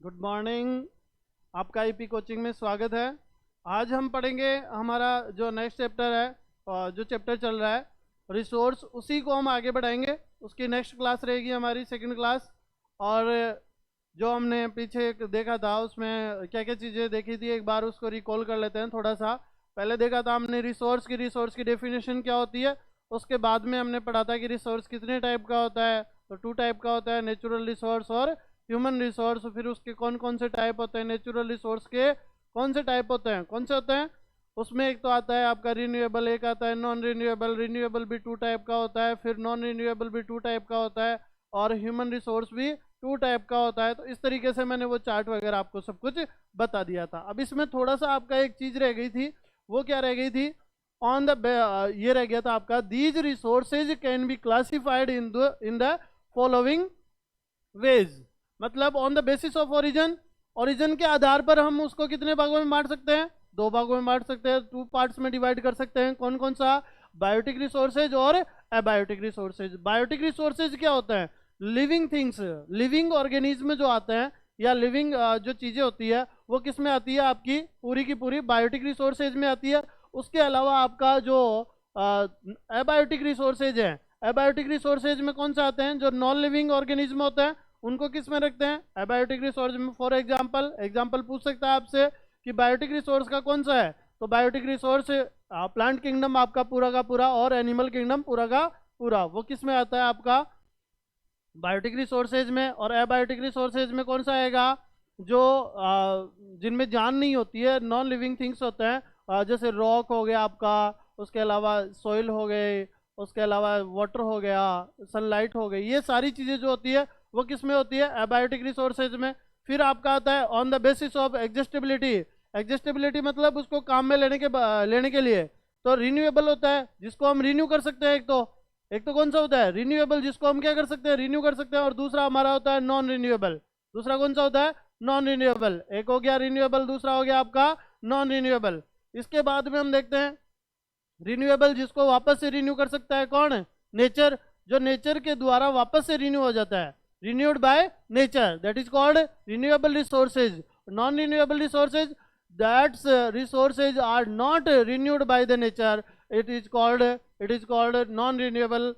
Good morning. आपका IP coaching में स्वागत है। आज हम पढ़ेंगे हमारा जो नेक्स्ट चैप्टर है और जो चैप्टर चल रहा है रिसोर्स, उसी को हम आगे बढ़ाएंगे। उसकी नेक्स्ट क्लास रहेगी हमारी सेकंड क्लास। और जो हमने पीछे एक देखा था उसमें क्या क्या चीज़ें देखी थी, एक बार उसको रिकॉल कर लेते हैं थोड़ा सा। पहले देखा था हमने रिसोर्स की डेफिनेशन क्या होती है। उसके बाद में हमने पढ़ा था कि रिसोर्स कितने टाइप का होता है। तो 2 टाइप का होता है, नेचुरल रिसोर्स और ह्यूमन रिसोर्स। फिर उसके कौन कौन से टाइप होते हैं, नेचुरल रिसोर्स के कौन से टाइप होते हैं, कौन से होते हैं। उसमें एक तो आता है आपका रिन्यूएबल, एक आता है नॉन रिन्यूएबल। रिन्यूएबल भी 2 टाइप का होता है, फिर नॉन रिन्यूएबल भी 2 टाइप का होता है, और ह्यूमन रिसोर्स भी 2 टाइप का होता है। तो इस तरीके से मैंने वो चार्ट वगैरह आपको सब कुछ बता दिया था। अब इसमें थोड़ा सा आपका एक चीज रह गई थी, वो क्या रह गई थी, ऑन द ये रह गया था आपका, these resources can be classified in the following ways. मतलब on the basis of origin, origin के आधार पर हम उसको कितने भागों में बांट सकते हैं, 2 भागों में बांट सकते हैं, 2 पार्ट्स में डिवाइड कर सकते हैं। कौन कौन सा, बायोटिक रिसोर्सेज और एबायोटिक रिसोर्सेज। बायोटिक रिसोर्सेज क्या होता है, लिविंग थिंग्स, लिविंग ऑर्गेनिज्म जो आते हैं या लिविंग जो चीजें होती है वो किस में आती है, आपकी पूरी की पूरी बायोटिक रिसोर्सेज में आती है। उसके अलावा आपका जो एबायोटिक रिसोर्सेज है, एबायोटिक रिसोर्सेज में कौन सा आते हैं, जो नॉन लिविंग ऑर्गेनिज्म होता है उनको किस में रखते हैं, एबायोटिक रिसोर्स में। फॉर एग्जाम्पल पूछ सकता है आपसे कि बायोटिक रिसोर्स का कौन सा है, तो बायोटिक रिसोर्स प्लांट किंगडम आपका पूरा का पूरा और एनिमल किंगडम पूरा का पूरा, वो किस में आता है आपका बायोटिक रिसोर्सेज में। और एबायोटिक रिसोर्सेज में कौन सा आएगा, जो जिनमें जान नहीं होती है, नॉन लिविंग थिंग्स होते हैं, जैसे रॉक हो गया आपका, उसके अलावा सॉइल हो गए, उसके अलावा वाटर हो गया, सनलाइट हो गई, ये सारी चीज़ें जो होती है वो किस में होती है, एबायोटिक रिसोर्सेज में। फिर आपका आता है ऑन द बेसिस ऑफ एग्जिस्टेबिलिटी। एग्जिस्टेबिलिटी मतलब उसको काम में लेने के लिए तो रिन्यूएबल होता है, जिसको हम रिन्यू कर सकते हैं। एक तो कौन सा होता है, रिन्यूएबल, जिसको हम क्या कर सकते हैं, रिन्यू कर सकते हैं। और दूसरा हमारा होता है नॉन रिन्यूएबल। दूसरा कौन सा होता है, नॉन रिन्यूएबल। एक हो गया रिन्यूएबल, दूसरा हो गया आपका नॉन रिन्यूएबल। इसके बाद में हम देखते हैं रिन्यूएबल, जिसको वापस से रिन्यू कर सकता है कौन, नेचर। जो नेचर के द्वारा वापस से रिन्यू हो जाता है, renewed by nature, that is called renewable resources. Non renewable resources, that's resources are not renewed by the nature, it is called non renewable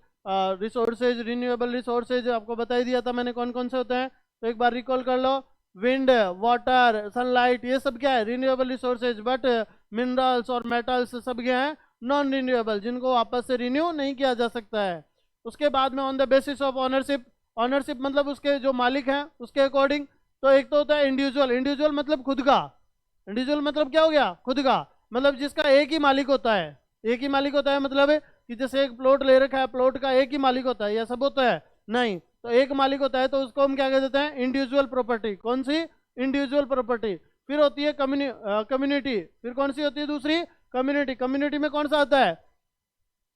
resources. Renewable resources आपको बता ही दिया था मैंने कौन कौन से होते हैं, तो एक बार रिकॉल कर लो। विंड, वाटर, सनलाइट, ये सब क्या है, रिन्यूएबल रिसोर्सेज। बट मिनरल्स और मेटल्स सब क्या है, नॉन रिन्यूएबल, जिनको वापस से रिन्यू नहीं किया जा सकता है। उसके बाद में on the basis of ownership, ownership मतलब उसके जो मालिक हैं उसके अकॉर्डिंग। तो एक तो होता है इंडिविजुअल, इंडिविजुअल मतलब खुद का, इंडिविजुअल मतलब क्या हो गया, खुद का, मतलब जिसका एक ही मालिक होता है। एक ही मालिक होता है मतलब कि जैसे एक प्लॉट ले रखा है, प्लॉट का एक ही मालिक होता है, या सब होता है, नहीं, तो एक मालिक होता है, तो उसको हम क्या कह देते हैं, इंडिविजुअल प्रॉपर्टी। कौन सी, इंडिविजुअल प्रॉपर्टी। फिर होती है कम्युनिटी। फिर कौन सी होती है दूसरी, कम्युनिटी। कम्युनिटी में कौन सा आता है,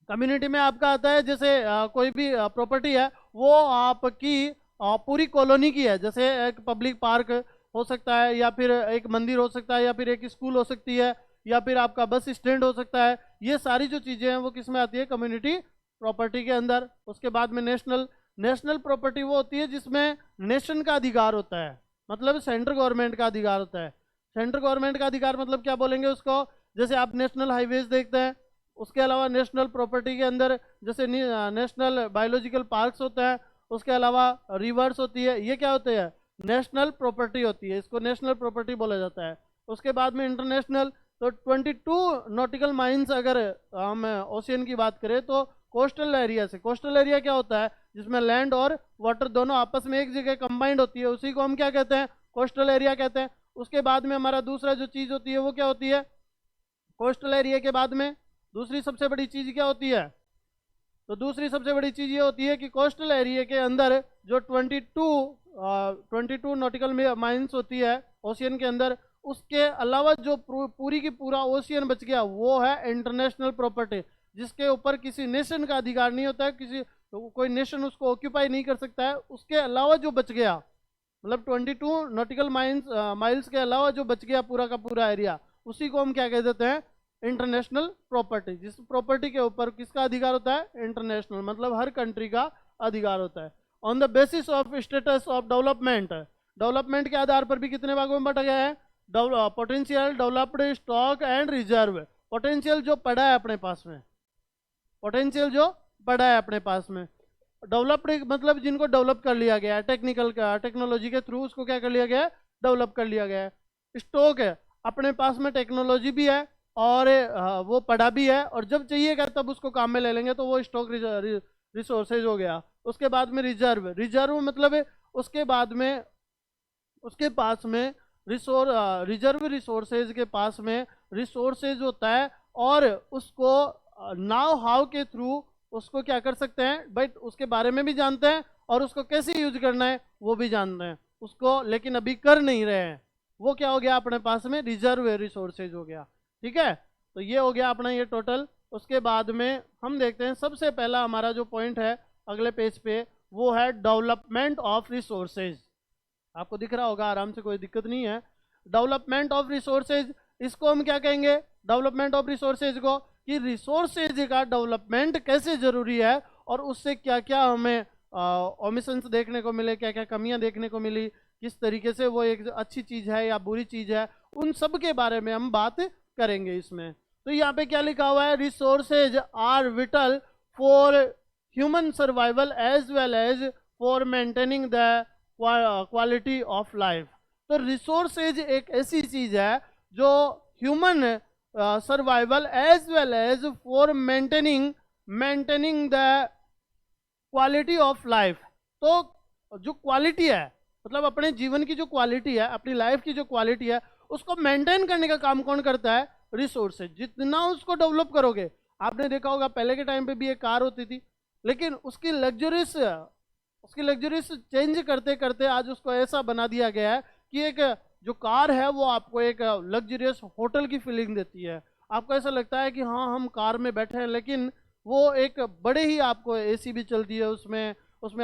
कम्युनिटी में आपका आता है जैसे कोई भी प्रॉपर्टी है वो आपकी पूरी कॉलोनी की है। जैसे एक पब्लिक पार्क हो सकता है, या फिर एक मंदिर हो सकता है, या फिर एक स्कूल हो सकती है, या फिर आपका बस स्टैंड हो सकता है। ये सारी जो चीज़ें हैं वो किस में आती है, कम्युनिटी प्रॉपर्टी के अंदर। उसके बाद में नेशनल, नेशनल प्रॉपर्टी वो होती है जिसमें नेशन का अधिकार होता है, मतलब सेंट्रल गवर्नमेंट का अधिकार होता है। सेंट्रल गवर्नमेंट का अधिकार मतलब क्या बोलेंगे उसको, जैसे आप नेशनल हाईवेज देखते हैं। उसके अलावा नेशनल प्रॉपर्टी के अंदर जैसे नेशनल बायोलॉजिकल पार्क्स होता है, उसके अलावा रिवर्स होती है, ये क्या होते हैं, नेशनल प्रॉपर्टी होती है, इसको नेशनल प्रॉपर्टी बोला जाता है। उसके बाद में इंटरनेशनल, तो 22 नॉटिकल माइल्स अगर हम ओशियन की बात करें तो कोस्टल एरिया से, कोस्टल एरिया क्या होता है, जिसमें लैंड और वाटर दोनों आपस में एक जगह कंबाइंड होती है, उसी को हम क्या कहते हैं, कोस्टल एरिया कहते हैं। उसके बाद में हमारा दूसरा जो चीज़ होती है वो क्या होती है, कोस्टल एरिया के बाद में दूसरी सबसे बड़ी चीज़ क्या होती है, तो दूसरी सबसे बड़ी चीज़ ये होती है कि कोस्टल एरिया के अंदर जो 22 नॉटिकल माइल्स होती है ओशियन के अंदर, उसके अलावा जो पूरी की पूरा ओशियन बच गया वो है इंटरनेशनल प्रॉपर्टी, जिसके ऊपर किसी नेशन का अधिकार नहीं होता है, कोई नेशन उसको ऑक्यूपाई नहीं कर सकता है। उसके अलावा जो बच गया, मतलब 22 नॉटिकल माइल्स के अलावा जो बच गया पूरा का पूरा एरिया, उसी को हम क्या कह देते हैं, इंटरनेशनल प्रॉपर्टी। जिस प्रॉपर्टी के ऊपर किसका अधिकार होता है, इंटरनेशनल, मतलब हर कंट्री का अधिकार होता है। On the basis of status of development, development के आधार पर भी कितने भागों में बांटा गया है? Potential, developed, stock and reserve. Potential जो पड़ा है अपने पास में, पोटेंशियल जो पड़ा है अपने पास में। डेवलप्ड मतलब जिनको डेवलप कर लिया गया है टेक्नोलॉजी के थ्रू, उसको क्या कर लिया गया है? डेवलप कर लिया गया है। स्टॉक है, अपने पास में टेक्नोलॉजी भी है और वो पड़ा भी है, और जब चाहिएगा तब उसको काम में ले लेंगे, तो वो स्टॉक रिसोर्सेज हो गया। उसके बाद में रिजर्व, रिजर्व मतलब उसके बाद में उसके पास में रिजर्व रिसोर्सेज के पास में रिसोर्सेज होता है, और उसको नाउ हाउ के थ्रू उसको क्या कर सकते हैं, बट उसके बारे में भी जानते हैं और उसको कैसे यूज करना है वो भी जानते हैं उसको, लेकिन अभी कर नहीं रहे हैं। वो क्या हो गया अपने पास में? रिजर्व रिसोर्सेज हो गया। ठीक है, तो ये हो गया अपना ये टोटल। उसके बाद में हम देखते हैं सबसे पहला हमारा जो पॉइंट है अगले पेज पे, वो है डेवलपमेंट ऑफ रिसोर्सेज। आपको दिख रहा होगा आराम से, कोई दिक्कत नहीं है। डेवलपमेंट ऑफ रिसोर्सेज, इसको हम क्या कहेंगे? डेवलपमेंट ऑफ रिसोर्सेज को कि रिसोर्सेज का डेवलपमेंट कैसे जरूरी है और उससे क्या क्या हमें ओमिशंस देखने को मिले, क्या क्या कमियां देखने को मिली, किस तरीके से वो एक अच्छी चीज है या बुरी चीज है, उन सब के बारे में हम बात करेंगे इसमें। तो यहाँ पे क्या लिखा हुआ है? Resources are vital for human survival as well as for maintaining the quality of life. तो रिसोर्सेज एक ऐसी चीज है जो human survival as well as for maintaining the quality of life. तो जो क्वालिटी है, मतलब अपने जीवन की जो क्वालिटी है, अपनी लाइफ की जो क्वालिटी है, उसको मेंटेन करने का काम कौन करता है? रिसोर्सेज। जितना उसको डेवलप करोगे, आपने देखा होगा पहले के टाइम पे भी एक कार होती थी, लेकिन उसकी लग्जरीज चेंज करते करते आज उसको ऐसा बना दिया गया है कि एक जो कार है वो आपको एक लग्जरियस होटल की फीलिंग देती है। आपको ऐसा लगता है कि हाँ हम कार में बैठे हैं, लेकिन वो एक बड़े ही, आपको एसी भी चलती है उसमें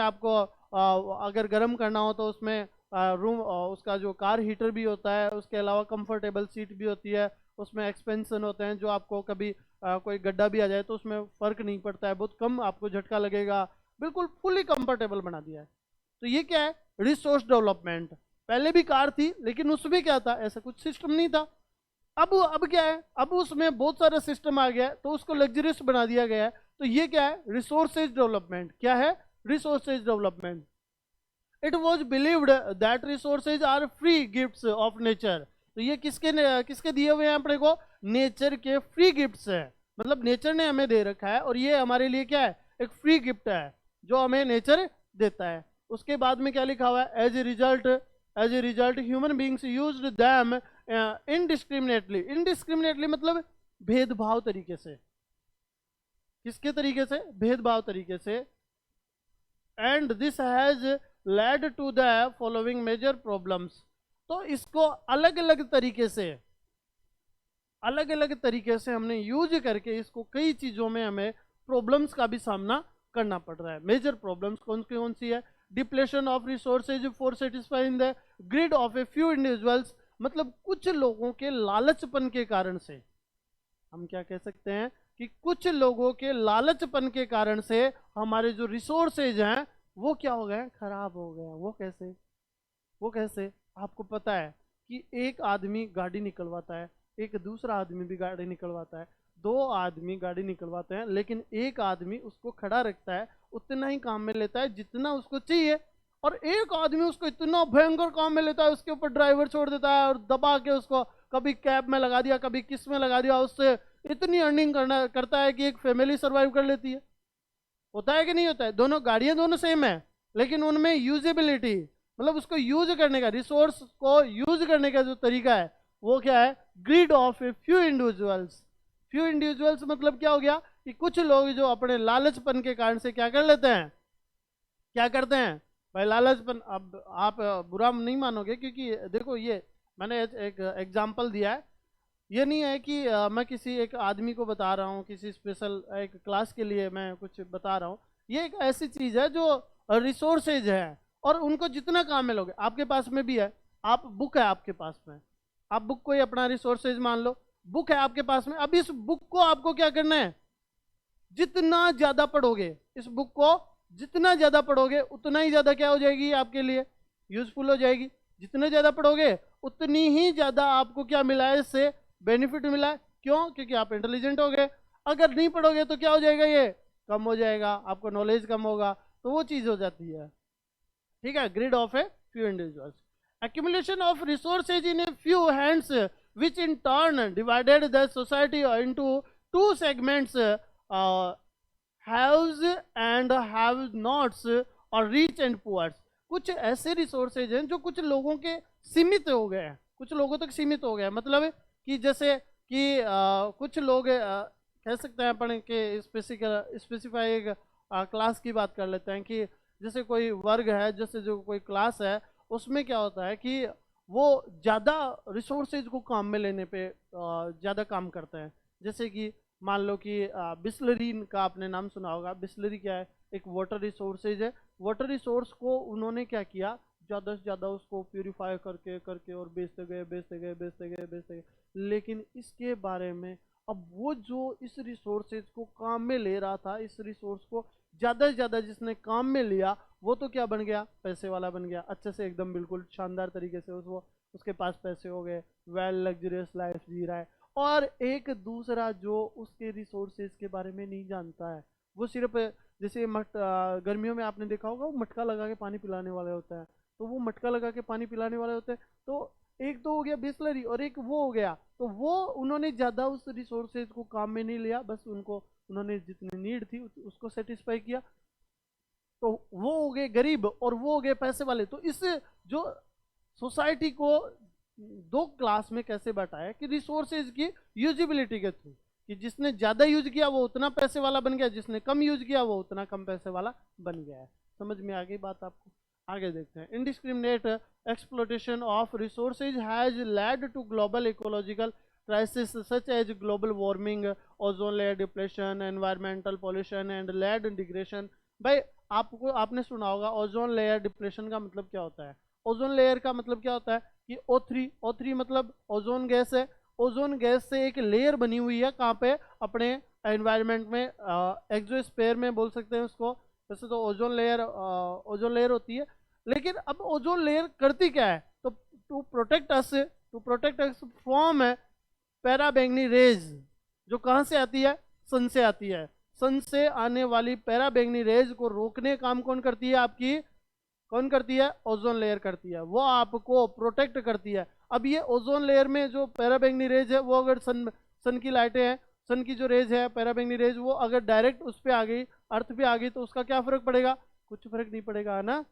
आपको अगर गर्म करना हो तो उसमें रूम उसका जो कार हीटर भी होता है, उसके अलावा कंफर्टेबल सीट भी होती है, उसमें एक्सपेंशन होते हैं जो आपको कभी कोई गड्ढा भी आ जाए तो उसमें फर्क नहीं पड़ता है, बहुत कम आपको झटका लगेगा, बिल्कुल फुली कंफर्टेबल बना दिया है। तो ये क्या है? Resource development. पहले भी कार थी लेकिन उसमें क्या था? ऐसा कुछ सिस्टम नहीं था। अब क्या है? अब उसमें बहुत सारा सिस्टम आ गया है, तो उसको लग्जरियस बना दिया गया है। तो ये क्या है? Resources development. क्या है? Resources development. It was believed that resources are free gifts of nature. तो ये किसके दिए हुए हैं अपने को? नेचर के फ्री गिफ्ट्स है, मतलब नेचर ने हमें दे रखा है और ये हमारे लिए क्या है? एक फ्री गिफ्ट है जो हमें नेचर देता है। उसके बाद में क्या लिखा हुआ है? As a result human beings used them indiscriminately. Indiscriminately मतलब भेदभाव तरीके से। किसके तरीके से? भेदभाव तरीके से। And this has led to the following major problems. तो इसको अलग अलग तरीके से हमने यूज करके इसको कई चीजों में हमें प्रॉब्लम्स का भी सामना करना पड़ रहा है। मेजर प्रॉब्लम्स कौन सी है? Depletion of resources for satisfying the grid of a few individuals. मतलब कुछ लोगों के लालचपन के कारण से, हम क्या कह सकते हैं कि कुछ लोगों के लालचपन के कारण से हमारे जो रिसोर्सेज हैं वो क्या हो गए? खराब हो गए। वो कैसे? आपको पता है कि एक आदमी गाड़ी निकलवाता है, एक दूसरा आदमी भी गाड़ी निकलवाता है, दो आदमी गाड़ी निकलवाते हैं, लेकिन एक आदमी उसको खड़ा रखता है, उतना ही काम में लेता है जितना उसको चाहिए, और एक आदमी उसको इतना भयंकर काम में लेता है, उसके ऊपर ड्राइवर छोड़ देता है और दबा के उसको कभी कैब में लगा दिया, कभी किस में लगा दिया, उससे इतनी अर्निंग करता है कि एक फैमिली सर्वाइव कर लेती है। होता है कि नहीं होता है? दोनों गाड़ियां दोनों सेम है, लेकिन उनमें यूजेबिलिटी, मतलब उसको यूज करने का, रिसोर्स को यूज करने का जो तरीका है वो क्या है? Grid of a few individuals. Few individuals मतलब क्या हो गया कि कुछ लोग जो अपने लालचपन के कारण से क्या कर लेते हैं, क्या करते हैं भाई? लालचपन। अब आप बुरा नहीं मानोगे, क्योंकि देखो ये मैंने एक एग्जाम्पल दिया है, ये नहीं है कि मैं किसी एक आदमी को बता रहा हूँ, किसी स्पेशल एक क्लास के लिए मैं कुछ बता रहा हूँ। ये एक ऐसी चीज है जो रिसोर्सेज है, और उनको जितना काम में लोगे, आपके पास में भी है, आप बुक है आपके पास में, आप बुक को ही अपना रिसोर्सेज मान लो, बुक है आपके पास में। अब इस बुक को आपको क्या करना है? जितना ज्यादा पढ़ोगे, इस बुक को जितना ज्यादा पढ़ोगे उतना ही ज्यादा क्या हो जाएगी? आपके लिए यूजफुल हो जाएगी। जितने ज़्यादा पढ़ोगे उतनी ही ज़्यादा आपको क्या मिला है, इससे बेनिफिट मिला है। क्यों? क्योंकि आप इंटेलिजेंट हो गए। अगर नहीं पढ़ोगे तो क्या हो जाएगा, ये कम हो जाएगा, आपको नॉलेज कम होगा, तो वो चीज़ हो जाती है। ठीक है, grid of a few individuals, accumulation of resources in a few hands, which in turn divided the society into two segments, haves and have nots, और rich and poor। कुछ ऐसे रिसोर्सेज हैं जो कुछ लोगों के सीमित हो गए हैं, कुछ लोगों तक सीमित हो गए हैं। मतलब कि जैसे कि कुछ लोग कह सकते हैं अपन के स्पेसिफाई एक क्लास की बात कर लेते हैं कि जैसे कोई वर्ग है, जैसे जो कोई क्लास है, उसमें क्या होता है कि वो ज़्यादा रिसोर्सेज को काम में लेने पे ज़्यादा काम करते हैं। जैसे कि मान लो कि बिस्लरी का आपने नाम सुना होगा। बिस्लरी क्या है? एक वाटर रिसोर्सेज है। वाटर रिसोर्स को उन्होंने क्या किया, ज़्यादा से ज़्यादा उसको प्यूरिफाई करके करके और बेचते गए बेचते गए बेचते गए बेचते गए। लेकिन इसके बारे में अब वो जो इस रिसोर्सेज को काम में ले रहा था, इस रिसोर्स को ज़्यादा से ज़्यादा जिसने काम में लिया, वो तो क्या बन गया, पैसे वाला बन गया। अच्छे से एकदम बिल्कुल शानदार तरीके से उसके पास पैसे हो गए, वेल लग्जरियस लाइफ जी रहा है। और एक दूसरा जो उसके रिसोर्सेज के बारे में नहीं जानता है, वो सिर्फ जैसे गर्मियों में आपने देखा होगा वो मटका लगा के पानी पिलाने वाले होता है, तो वो मटका लगा के पानी पिलाने वाले होते हैं। तो एक तो हो गया बिस्लरी और एक वो हो गया, तो वो उन्होंने ज़्यादा उस रिसोर्सेज को काम में नहीं लिया, बस उन्होंने जितनी नीड थी उसको सेटिस्फाई किया। तो वो हो गए गरीब और वो हो गए पैसे वाले। तो इस जो सोसाइटी को दो क्लास में कैसे बांटा है कि रिसोर्सेज की यूजिबिलिटी के थ्रू, कि जिसने ज्यादा यूज किया वो उतना पैसे वाला बन गया, जिसने कम यूज किया वो उतना कम पैसे वाला बन गया है। समझ में आ गई बात आपको? आगे देखते हैं। Indiscriminate exploitation of resources has led to global ecological crisis such as global warming, ozone layer depletion, environmental pollution and land degradation। भाई आपने सुना होगा ओजोन लेयर डिप्लेशन का मतलब क्या होता है। ओजोन लेयर का मतलब क्या होता है कि O3 मतलब ओजोन गैस है। ओजोन गैस से एक लेयर बनी हुई है, कहाँ पे, अपने एनवायरनमेंट में, एक्सोस्फीयर में बोल सकते हैं उसको। वैसे तो ओजोन लेयर होती है, लेकिन अब ओजोन लेयर करती क्या है, तो टू प्रोटेक्ट अस फ्रॉम पैरा बैंगनी रेज, जो कहाँ से आती है, सन से आती है। सन से आने वाली पैरा बैंगनी रेज को रोकने काम कौन करती है आपकी, कौन करती है, ओजोन लेयर करती है। वो आपको प्रोटेक्ट करती है। अब ये ओजोन लेयर में जो पैरा बैंगनी रेज है, वो अगर सन की लाइटें हैं, सन की जो रेज है पैरा बैंगनी रेज, वो अगर डायरेक्ट उस पर आ गई, अर्थ पे आ गई, तो उसका क्या फर्क पड़ेगा, कुछ फर्क नहीं पड़ेगा, है ना?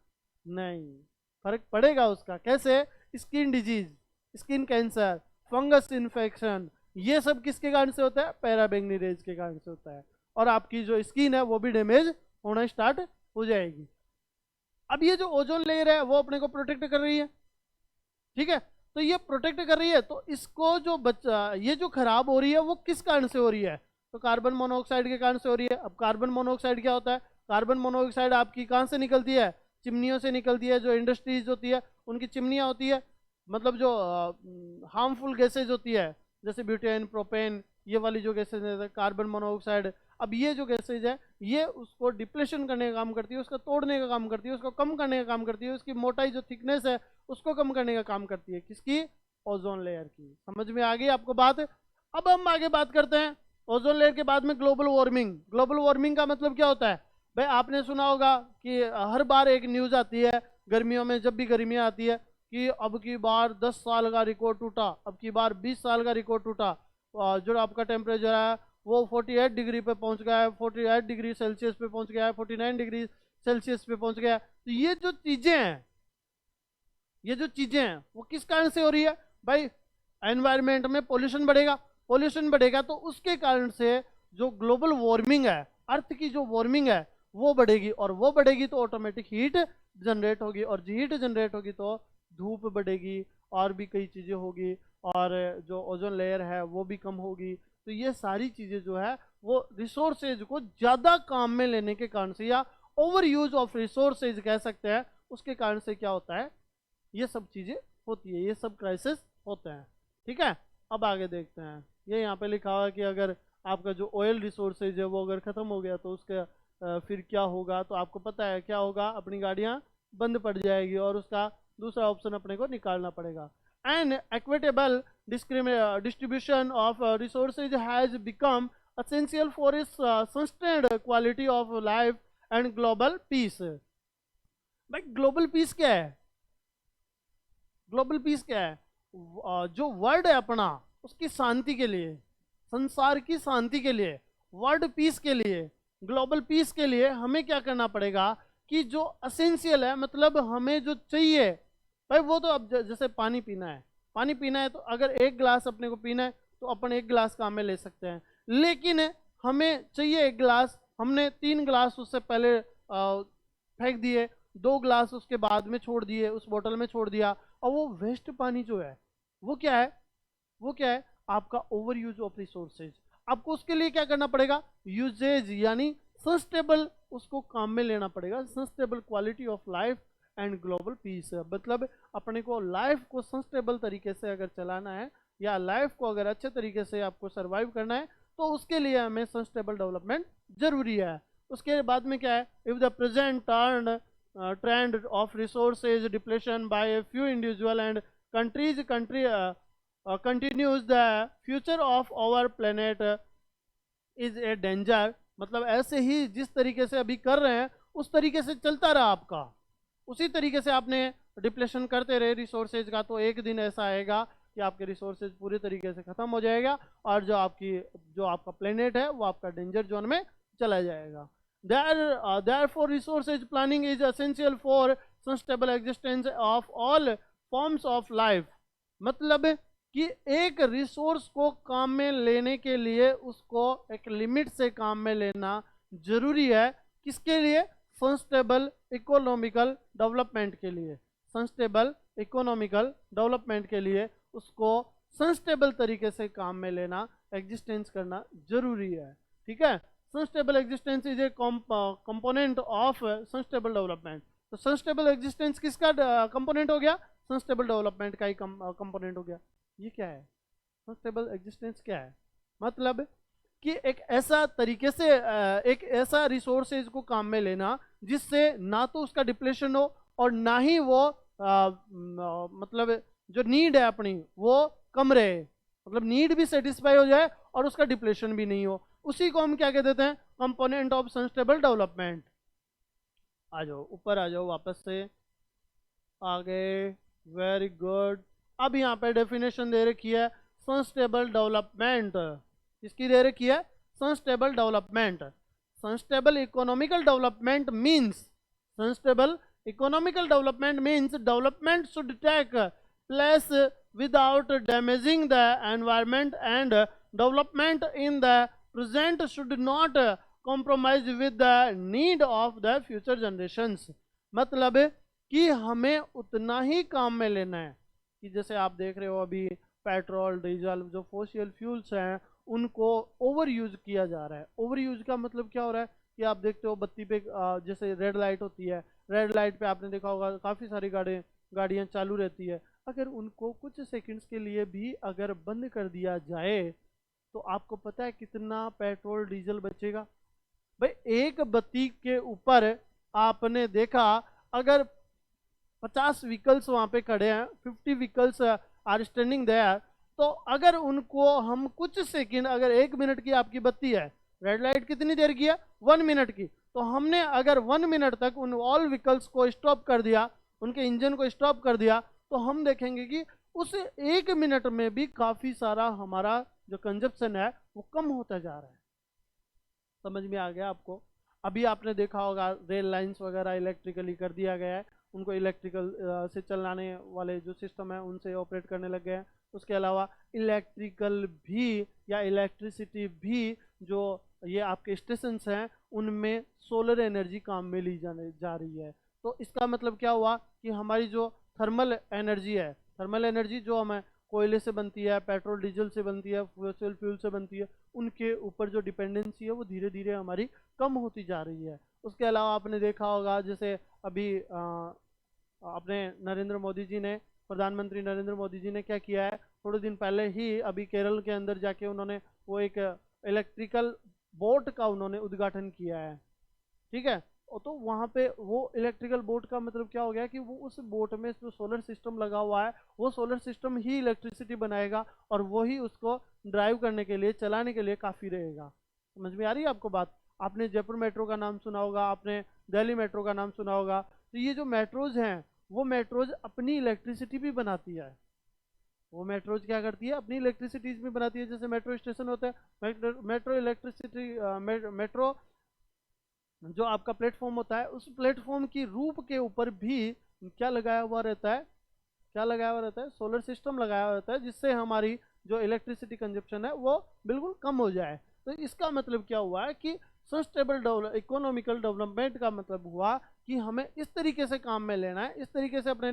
नहीं, फर्क पड़ेगा उसका। कैसे? Skin disease, skin cancer, fungus infection, ये सब किसके कारण से होता है, पैराबैंगनी रेज के कारण से होता है। और आपकी जो स्किन है वो भी डैमेज होना स्टार्ट हो जाएगी। अब ये जो ओजोन लेयर है वो अपने को प्रोटेक्ट कर रही है, ठीक है। तो ये प्रोटेक्ट कर रही है, तो इसको जो ये जो खराब हो रही है वो किस कारण से हो रही है, तो कार्बन मोनोऑक्साइड के कारण से हो रही है। अब कार्बन मोनोऑक्साइड क्या होता है, कार्बन मोनोऑक्साइड आपकी कहाँ से निकलती है, चिमनियों से निकलती है। जो इंडस्ट्रीज होती है उनकी चिमनियाँ होती है, मतलब जो हार्मफुल गैसेज होती है, जैसे ब्यूटेन, प्रोपेन, ये वाली जो गैसेज है, कार्बन मोनोऑक्साइड। अब ये जो गैसेज है ये उसको डिप्लेशन करने का काम करती है, उसका तोड़ने का काम करती है, उसको कम करने का काम करती है, उसकी मोटाई जो थिकनेस है उसको कम करने का काम करती है। किसकी? ओजोन लेयर की। समझ में आ गई आपको बात? अब हम आगे बात करते हैं ओजोन लेयर के बाद में ग्लोबल वार्मिंग। ग्लोबल वार्मिंग का मतलब क्या होता है? भाई आपने सुना होगा कि हर बार एक न्यूज आती है गर्मियों में, जब भी गर्मियाँ आती है, कि अब की बार 10 साल का रिकॉर्ड टूटा, अब की बार 20 साल का रिकॉर्ड टूटा। जो आपका टेम्परेचर है वो 48 डिग्री पे पहुंच गया है, 48 डिग्री सेल्सियस पे पहुंच गया है, 49 डिग्री सेल्सियस पे पहुंच गया है। तो ये जो चीजें हैं वो किस कारण से हो रही है भाई? एनवायरमेंट में पोल्यूशन बढ़ेगा, पोल्यूशन बढ़ेगा तो उसके कारण से जो ग्लोबल वार्मिंग है, अर्थ की जो वार्मिंग है वो बढ़ेगी, और वो बढ़ेगी तो ऑटोमेटिक हीट जनरेट होगी, और हीट जनरेट होगी तो धूप बढ़ेगी, और भी कई चीजें होगी, और जो ओजोन लेयर है वो भी कम होगी। तो ये सारी चीजें जो है वो रिसोर्सेज को ज्यादा काम में लेने के कारण से, या ओवर यूज ऑफ रिसोर्सेज कह सकते हैं, उसके कारण से क्या होता है, ये सब चीजें होती है, ये सब क्राइसिस होते हैं। ठीक है, अब आगे देखते हैं। ये यहाँ पे लिखा हुआ है कि अगर आपका जो ऑयल रिसोर्सेज है वो अगर खत्म हो गया तो उसका फिर क्या होगा, तो आपको पता है क्या होगा, अपनी गाड़ियाँ बंद पड़ जाएगी और उसका दूसरा ऑप्शन अपने को निकालना पड़ेगा। An equitable distribution of resources has become essential for its sustained quality of life and global peace। भाई ग्लोबल पीस क्या है? ग्लोबल पीस क्या है? जो वर्ल्ड है अपना, उसकी शांति के लिए, संसार की शांति के लिए, वर्ल्ड पीस के लिए, ग्लोबल पीस के लिए हमें क्या करना पड़ेगा कि जो असेंशियल है, मतलब हमें जो चाहिए भाई, वो तो अब जैसे पानी पीना है, पानी पीना है तो अगर एक गिलास अपने को पीना है तो अपन एक गिलास काम में ले सकते हैं, लेकिन हमें चाहिए एक गिलास, हमने 3 गिलास उससे पहले फेंक दिए, 2 गिलास उसके बाद में छोड़ दिए, उस बोतल में छोड़ दिया, और वो वेस्ट पानी जो है वो क्या है? वो क्या है? आपका ओवर यूज ऑफ रिसोर्सेज। आपको उसके लिए क्या करना पड़ेगा? यूजेज यानी सस्टेबल उसको काम में लेना पड़ेगा, sustainable quality of life and global piece. मतलब अपने को लाइफ को सस्टेबल तरीके से अगर चलाना है, या लाइफ को अगर अच्छे तरीके से आपको सर्वाइव करना है, तो उसके लिए हमें सस्टेबल डेवलपमेंट जरूरी है। उसके बाद में क्या है? If the present trend of resources depletion by a few individual and countries continues, the future of our planet is a danger। मतलब ऐसे ही जिस तरीके से अभी कर रहे हैं उस तरीके से चलता रहा आपका, उसी तरीके से आपने डिप्लेशन करते रहे रिसोर्सेज का, तो एक दिन ऐसा आएगा कि आपके रिसोर्सेज पूरी तरीके से खत्म हो जाएगा और जो आपका प्लेनेट है वो आपका डेंजर जोन में चला जाएगा। Therefore, resources planning is essential for sustainable existence of all forms of life। मतलब कि एक रिसोर्स को काम में लेने के लिए उसको एक लिमिट से काम में लेना जरूरी है। किसके लिए? सस्टेनेबल इकोनॉमिकल डेवलपमेंट के लिए। सस्टेनेबल इकोनॉमिकल डेवलपमेंट के लिए उसको सस्टेनेबल तरीके से काम में लेना, एग्जिस्टेंस करना जरूरी है। ठीक है, sustainable existence is a component of sustainable development. तो सस्टेनेबल एग्जिस्टेंस किसका कंपोनेंट हो गया? सस्टेनेबल डेवलपमेंट का ही कंपोनेंट हो गया। ये क्या है? सस्टेनेबल एग्जिस्टेंस क्या है? मतलब कि एक ऐसा तरीके से एक ऐसा रिसोर्सेज को काम में लेना जिससे ना तो उसका डिप्लेशन हो और ना ही वो मतलब जो नीड है अपनी वो कम रहे, मतलब नीड भी सेटिस्फाई हो जाए और उसका डिप्लेशन भी नहीं हो। उसी को हम क्या कह देते हैं? Component of sustainable development. आ जाओ ऊपर, आ जाओ वापस से आगे। Very good. अब यहाँ पे डेफिनेशन दे रखी है सस्टेनेबल डेवलपमेंट। किसकी दे रखी है? Sustainable development. Sustainable economical development means, sustainable economical development means development should take place without damaging the environment, and development in the present should not compromise with the need of the future generations। मतलब कि हमें उतना ही काम में लेना है कि जैसे आप देख रहे हो अभी पेट्रोल डीजल जो फॉसिल फ्यूल्स हैं उनको ओवर यूज किया जा रहा है। ओवर यूज का मतलब क्या हो रहा है कि आप देखते हो बत्ती पे जैसे रेड लाइट होती है, रेड लाइट पे आपने देखा होगा काफ़ी सारी गाड़ियाँ चालू रहती है। अगर उनको कुछ सेकंड्स के लिए भी अगर बंद कर दिया जाए तो आपको पता है कितना पेट्रोल डीजल बचेगा? भाई एक बत्ती के ऊपर आपने देखा अगर 50 व्हीकल्स वहां पे खड़े हैं, 50 व्हीकल्स आर स्टैंडिंग देयर, तो अगर उनको हम कुछ सेकंड, अगर 1 मिनट की आपकी बत्ती है, रेड लाइट कितनी देर की है? 1 मिनट की, तो हमने अगर 1 मिनट तक उन ऑल व्हीकल्स को स्टॉप कर दिया, उनके इंजन को स्टॉप कर दिया, तो हम देखेंगे कि उस 1 मिनट में भी काफी सारा हमारा जो कंजप्शन है वो कम होता जा रहा है। समझ में आ गया आपको? अभी आपने देखा होगा रेल लाइंस वगैरह इलेक्ट्रिकली कर दिया गया है, उनको इलेक्ट्रिकल से चलाने वाले जो सिस्टम है उनसे ऑपरेट करने लग गए हैं। उसके अलावा इलेक्ट्रिकल भी या इलेक्ट्रिसिटी भी जो ये आपके स्टेशंस हैं उनमें सोलर एनर्जी काम में ली जाने जा रही है। तो इसका मतलब क्या हुआ कि हमारी जो थर्मल एनर्जी है, थर्मल एनर्जी जो हमें कोयले से बनती है, पेट्रोल डीजल से बनती है, फॉसिल फ्यूल से बनती है, उनके ऊपर जो डिपेंडेंसी है वो धीरे धीरे हमारी कम होती जा रही है। उसके अलावा आपने देखा होगा जैसे अभी अपने नरेंद्र मोदी जी ने, प्रधानमंत्री नरेंद्र मोदी जी ने क्या किया है, थोड़े दिन पहले ही अभी केरल के अंदर जाके उन्होंने वो एक इलेक्ट्रिकल बोट का उन्होंने उद्घाटन किया है। ठीक है, तो वहाँ पे वो इलेक्ट्रिकल बोट का मतलब क्या हो गया कि वो उस बोट में जो सोलर सिस्टम लगा हुआ है वो सोलर सिस्टम ही इलेक्ट्रिसिटी बनाएगा और वो ही उसको ड्राइव करने के लिए, चलाने के लिए काफ़ी रहेगा। समझ में आ रही है आपको बात? आपने जयपुर मेट्रो का नाम सुना होगा, आपने दिल्ली मेट्रो का नाम सुना होगा। तो ये जो मेट्रोज हैं वो मेट्रोज अपनी इलेक्ट्रिसिटी भी बनाती है। वो मेट्रोज क्या करती है? अपनी इलेक्ट्रिसिटीज भी बनाती है। जैसे मेट्रो स्टेशन होता है, मेट्रो इलेक्ट्रिसिटी, मेट्रो जो आपका प्लेटफॉर्म होता है उस प्लेटफॉर्म की रूफ के ऊपर भी क्या लगाया हुआ रहता है? क्या लगाया हुआ रहता है? सोलर सिस्टम लगाया हुआ रहता है, जिससे हमारी जो इलेक्ट्रिसिटी कंजप्शन है वो बिल्कुल कम हो जाए। तो इसका मतलब क्या हुआ है कि सस्टेनेबल इकोनॉमिकल डेवलपमेंट का मतलब हुआ कि हमें इस तरीके से काम में लेना है, इस तरीके से अपने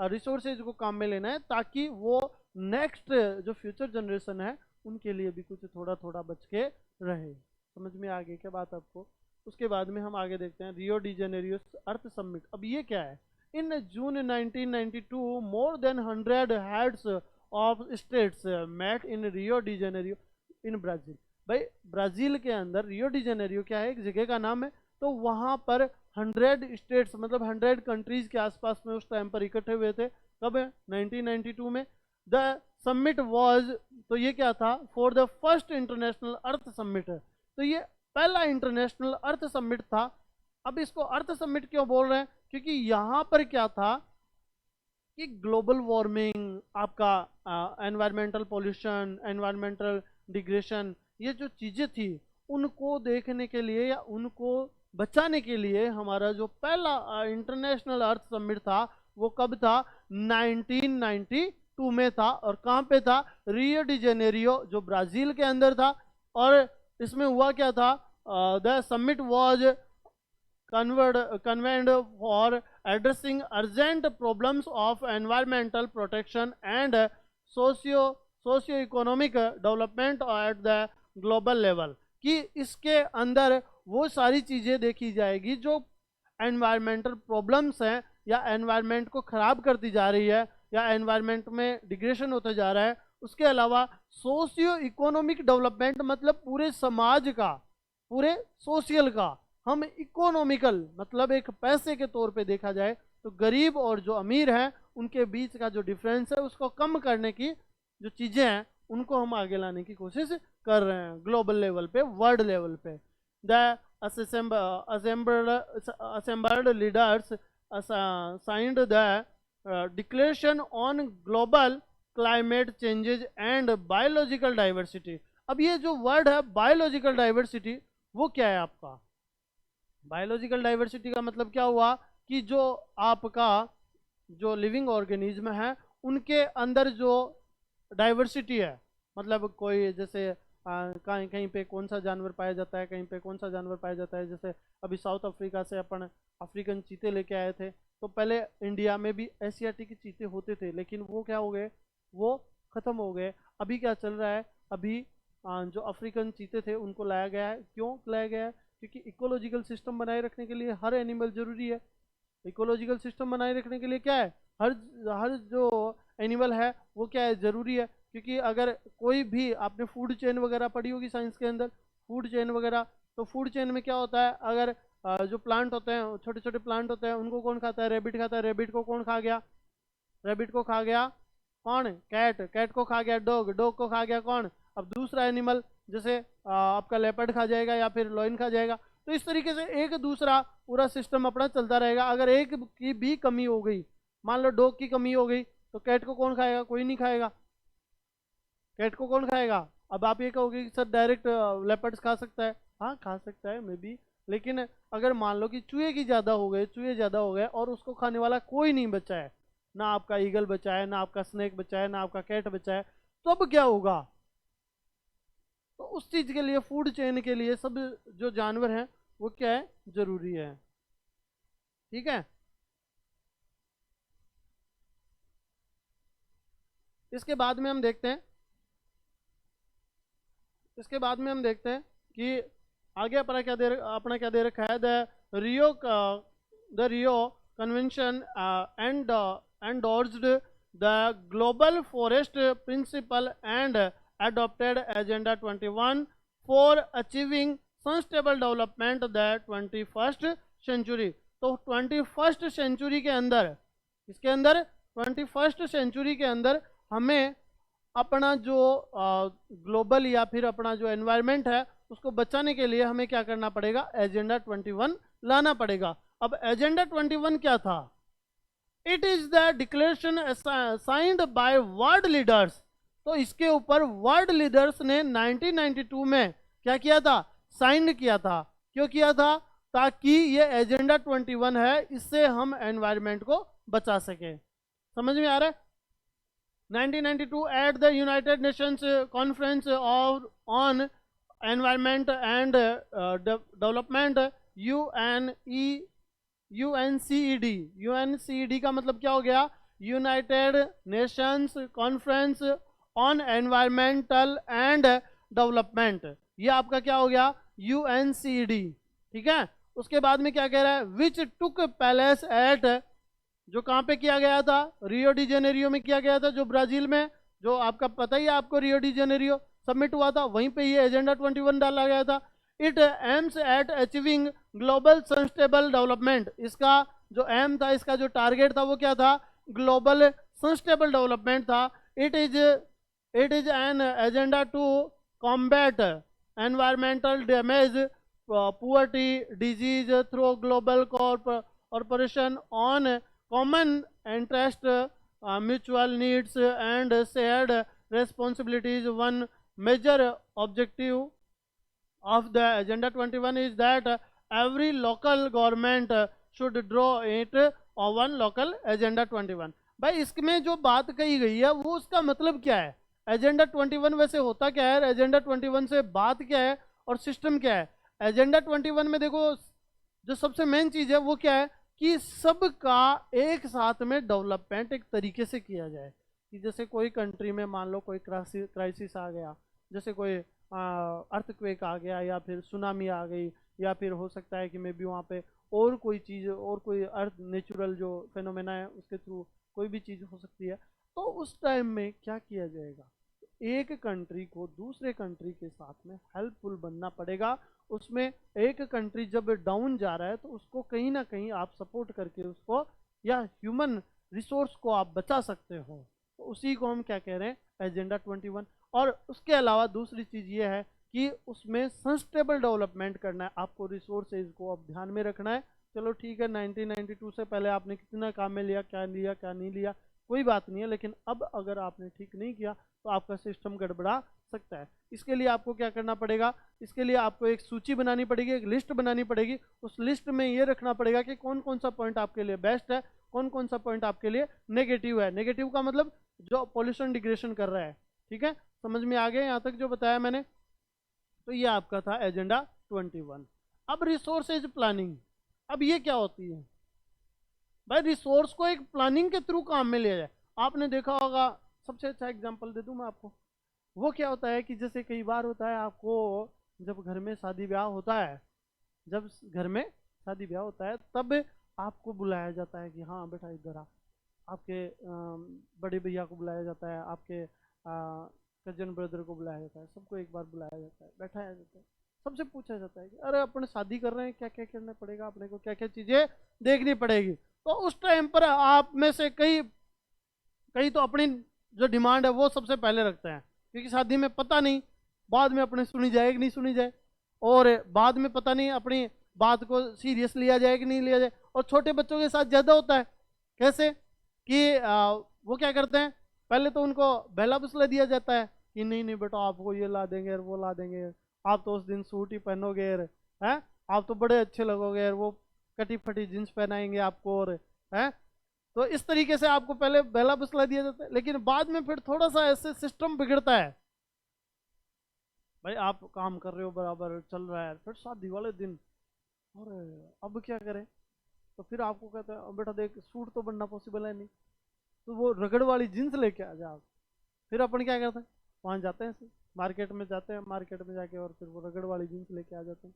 रिसोर्सेज को काम में लेना है, ताकि वो नेक्स्ट जो फ्यूचर जनरेशन है उनके लिए भी कुछ थोड़ा थोड़ा बच के रहे। समझ में आ गई क्या बात आपको? उसके बाद में हम आगे देखते हैं Rio de Janeiro earth summit. अब ये क्या है? In June 1992 more than 100 heads of states met in Rio de Janeiro in Brazil. भाई ब्राजील के अंदर रियो डी जेनेरियो क्या है? एक जगह का नाम है। तो वहां पर 100 स्टेट्स मतलब 100 कंट्रीज के आसपास में उस टाइम पर इकट्ठे हुए थे। कब है? 1992 में। द समिट वाज, तो ये क्या था? For the first international earth summit है। तो ये पहला इंटरनेशनल अर्थ समिट था। अब इसको अर्थ समिट क्यों बोल रहे हैं? क्योंकि यहां पर क्या था कि ग्लोबल वार्मिंग, आपका एनवायरमेंटल पॉल्यूशन, एनवायरमेंटल डिग्रेशन, ये जो चीजें थी उनको देखने के लिए या उनको बचाने के लिए हमारा जो पहला इंटरनेशनल अर्थ समिट था वो कब था? 1992 में था। और कहाँ पे था? रियो डी जेनेरियो, जो ब्राजील के अंदर था। और इसमें हुआ क्या था? The summit was convened for addressing urgent problems of environmental protection and socio-economic development at the global level। कि इसके अंदर वो सारी चीज़ें देखी जाएगी जो एनवायरमेंटल प्रॉब्लम्स हैं या एनवायरनमेंट को ख़राब करती जा रही है या एनवायरनमेंट में डिग्रेशन होता जा रहा है। उसके अलावा सोशियो इकोनॉमिक डेवलपमेंट मतलब पूरे समाज का, पूरे सोशल का। हम इकोनॉमिकल मतलब एक पैसे के तौर पे देखा जाए तो गरीब और जो अमीर हैं उनके बीच का जो डिफरेंस है उसको कम करने की जो चीज़ें हैं उनको हम आगे लाने की कोशिश कर रहे हैं ग्लोबल लेवल पे, वर्ल्ड लेवल पे। The assembled leaders signed the declaration on global climate changes and biological diversity। अब ये जो वर्ड है बायोलॉजिकल डाइवर्सिटी, वो क्या है आपका? बायोलॉजिकल डाइवर्सिटी का मतलब क्या हुआ कि जो आपका जो लिविंग ऑर्गेनिज्म है उनके अंदर जो डाइवर्सिटी है, मतलब कोई जैसे कहीं कहीं पे कौन सा जानवर पाया जाता है, कहीं पे कौन सा जानवर पाया जाता है। जैसे अभी साउथ अफ्रीका से अपन अफ्रीकन चीते लेके आए थे, तो पहले इंडिया में भी एशियाटिक चीते होते थे, लेकिन वो क्या हो गए? वो खत्म हो गए। अभी क्या चल रहा है? अभी जो अफ्रीकन चीते थे उनको लाया गया है। क्यों लाया गया है? क्योंकि इकोलॉजिकल सिस्टम बनाए रखने के लिए हर एनिमल जरूरी है। इकोलॉजिकल सिस्टम बनाए रखने के लिए क्या है? हर हर जो एनिमल है वो क्या है? जरूरी है। क्योंकि अगर कोई भी, आपने फूड चेन वगैरह पढ़ी होगी साइंस के अंदर, फूड चेन वगैरह, तो फूड चेन में क्या होता है? अगर जो प्लांट होते हैं, छोटे छोटे प्लांट होते हैं, उनको कौन खाता है? रेबिट खाता है। रेबिट को कौन खा गया? रेबिट को खा गया कौन? कैट। कैट को खा गया डॉग। डॉग को खा गया कौन? अब दूसरा एनिमल, जैसे आपका लेपर्ड खा जाएगा या फिर लॉइन खा जाएगा। तो इस तरीके से एक दूसरा पूरा सिस्टम अपना चलता रहेगा। अगर एक की भी कमी हो गई, मान लो डॉग की कमी हो गई, तो कैट को कौन खाएगा? कोई नहीं खाएगा। कैट को कौन खाएगा? अब आप ये कहोगे कि सर डायरेक्ट लेपर्ड्स खा सकता है। हाँ खा सकता है मे बी, लेकिन अगर मान लो कि चूहे की ज़्यादा हो गए, चूहे ज़्यादा हो गए और उसको खाने वाला कोई नहीं बचा है, ना आपका ईगल बचा है, ना आपका स्नेक बचा है, ना आपका कैट बचा है, तो अब क्या होगा? तो उस चीज़ के लिए, फूड चेन के लिए सब जो जानवर हैं वो क्या है? जरूरी है। ठीक है। इसके बाद में हम देखते हैं, इसके बाद में हम देखते हैं कि आगे अपना क्या दे रखा है। The Rio convention endorsed the global forest principle and adopted agenda 21 for achieving sustainable development, the 21st century. तो 21st सेंचुरी के अंदर, इसके अंदर 21st सेंचुरी के अंदर हमें अपना जो ग्लोबल या फिर अपना जो एनवायरनमेंट है उसको बचाने के लिए हमें क्या करना पड़ेगा, एजेंडा 21 लाना पड़ेगा। अब एजेंडा 21 क्या था? It is the declaration signed by world leaders. तो इसके ऊपर वर्ल्ड लीडर्स ने 1992 में क्या किया था, साइन किया था। क्यों किया था? ताकि ये एजेंडा 21 है, इससे हम एनवायरनमेंट को बचा सके। समझ में आ रहा है? 1992 at the United Nations Conference on Environment and Development UNCED का मतलब क्या हो गया? United Nations conference on environmental and development, ये आपका क्या हो गया? UNCED। ठीक है, उसके बाद में क्या कह रहा है? विच टुक पैलेस एट, जो कहाँ पे किया गया था? रियो डी जेनेरियो में किया गया था, जो ब्राजील में, जो आपका पता ही है आपको, रियो डी जेनेरियो सबमिट हुआ था, वहीं पे ये एजेंडा 21 डाला गया था। It aims at achieving global sustainable development, इसका जो एम था, इसका जो टारगेट था वो क्या था? ग्लोबल सस्टेनेबल डेवलपमेंट था। It is an agenda to combat environmental damage, poverty, disease through global corporation on common interest, mutual needs and shared responsibilities. One major objective of the Agenda 21 is that every local government should draw it on one local Agenda 21। भाई इसमें जो बात कही गई है वो उसका मतलब क्या है? एजेंडा 21 वैसे होता क्या है? एजेंडा 21 से बात क्या है और सिस्टम क्या है? एजेंडा 21 में देखो जो सबसे मेन चीज है वो क्या है कि सबका एक साथ में डेवलपमेंट एक तरीके से किया जाए। कि जैसे कोई कंट्री में मान लो कोई क्राइसिस आ गया, जैसे कोई अर्थक्वेक आ गया या फिर सुनामी आ गई, या फिर हो सकता है कि मे बी वहाँ पे और कोई चीज़, और कोई अर्थ नेचुरल जो फेनोमेना है उसके थ्रू कोई भी चीज़ हो सकती है। तो उस टाइम में क्या किया जाएगा? एक कंट्री को दूसरे कंट्री के साथ में हेल्पफुल बनना पड़ेगा। उसमें एक कंट्री जब डाउन जा रहा है तो उसको कहीं ना कहीं आप सपोर्ट करके उसको, या ह्यूमन रिसोर्स को आप बचा सकते हो। तो उसी को हम क्या कह रहे हैं? एजेंडा 21। और उसके अलावा दूसरी चीज़ ये है कि उसमें सस्टेनेबल डेवलपमेंट करना है, आपको रिसोर्सेज को अब ध्यान में रखना है। चलो ठीक है, 1992 से पहले आपने कितना काम में लिया, क्या नहीं लिया, कोई बात नहीं है, लेकिन अब अगर आपने ठीक नहीं किया तो आपका सिस्टम गड़बड़ा सकता है। इसके लिए आपको क्या करना पड़ेगा? इसके लिए आपको एक सूची बनानी पड़ेगी, एक लिस्ट बनानी पड़ेगी। उस लिस्ट में ये रखना पड़ेगा कि कौन कौन सा पॉइंट आपके लिए बेस्ट है, कौन कौन सा पॉइंट आपके लिए नेगेटिव है। नेगेटिव का मतलब जो पॉल्यूशन डिग्रेडेशन कर रहा है। ठीक है, समझ में आ गया यहाँ तक जो बताया मैंने? तो ये आपका था एजेंडा 21। अब रिसोर्सेज प्लानिंग, अब ये क्या होती है भाई? रिसोर्स को एक प्लानिंग के थ्रू काम में लिया जाए। आपने देखा होगा, सबसे अच्छा एग्जांपल दे दूं मैं आपको। वो क्या होता है कि जैसे कई बार होता है आपको, जब घर में शादी ब्याह होता है, जब घर में शादी ब्याह होता है तब आपको बुलाया जाता है कि हाँ बेटा इधर आ। आपके बड़े भैया को बुलाया जाता है, आपके कजन ब्रदर को बुलाया जाता है, सबको एक बार बुलाया जाता है, बैठाया जाता है, सबसे पूछा जाता है कि अरे अपन शादी कर रहे हैं, क्या क्या करना पड़ेगा अपने को, क्या क्या चीज़ें देखनी पड़ेगी। तो उस टाइम पर आप में से कई तो अपनी जो डिमांड है वो सबसे पहले रखते हैं, क्योंकि शादी में पता नहीं बाद में अपने सुनी जाए कि नहीं सुनी जाए, और बाद में पता नहीं अपनी बात को सीरियस लिया जाए कि नहीं लिया जाए। और छोटे बच्चों के साथ ज़्यादा होता है। कैसे कि वो क्या करते हैं, पहले तो उनको बहला फुसला दिया जाता है कि नहीं नहीं बेटा आपको ये ला देंगे वो ला देंगे, आप तो उस दिन सूट ही पहनोगे हैं, आप तो बड़े अच्छे लगोगे, वो कटी फटी जींस पहनाएंगे आपको, और हैं। तो इस तरीके से आपको पहले बहला फुसला दिया जाता है, लेकिन बाद में फिर थोड़ा सा ऐसे सिस्टम बिगड़ता है। भाई आप काम कर रहे हो, बराबर चल रहा है, फिर शादी वाले दिन और अब क्या करें? तो फिर आपको कहते हैं बेटा देख सूट तो बनना पॉसिबल है नहीं, तो वो रगड़ वाली जींस लेके आ जाओ। फिर अपन क्या करते हैं, वहाँ जाते हैं, मार्केट में जाते हैं, मार्केट में जाके और फिर वो रगड़ वाली जींस लेके आ जाते हैं।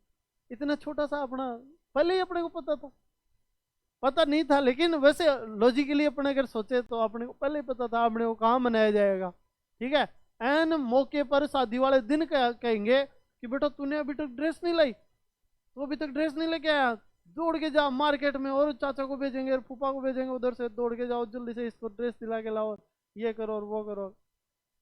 इतना छोटा सा अपना पहले ही अपने को पता नहीं था, लेकिन वैसे लॉजिकली अपने अगर सोचे तो अपने को पहले ही पता था अपने को कहाँ मनाया जाएगा। ठीक है, एन मौके पर शादी वाले दिन कहेंगे कि बेटा तूने अभी तक ड्रेस नहीं लाई, तो अभी तक ड्रेस नहीं लेके आया, दौड़ के जाओ मार्केट में, और चाचा को भेजेंगे और फूफा को भेजेंगे, उधर से दौड़ के जाओ जल्दी से इसको ड्रेस दिला के लाओ, ये करो और वो करो।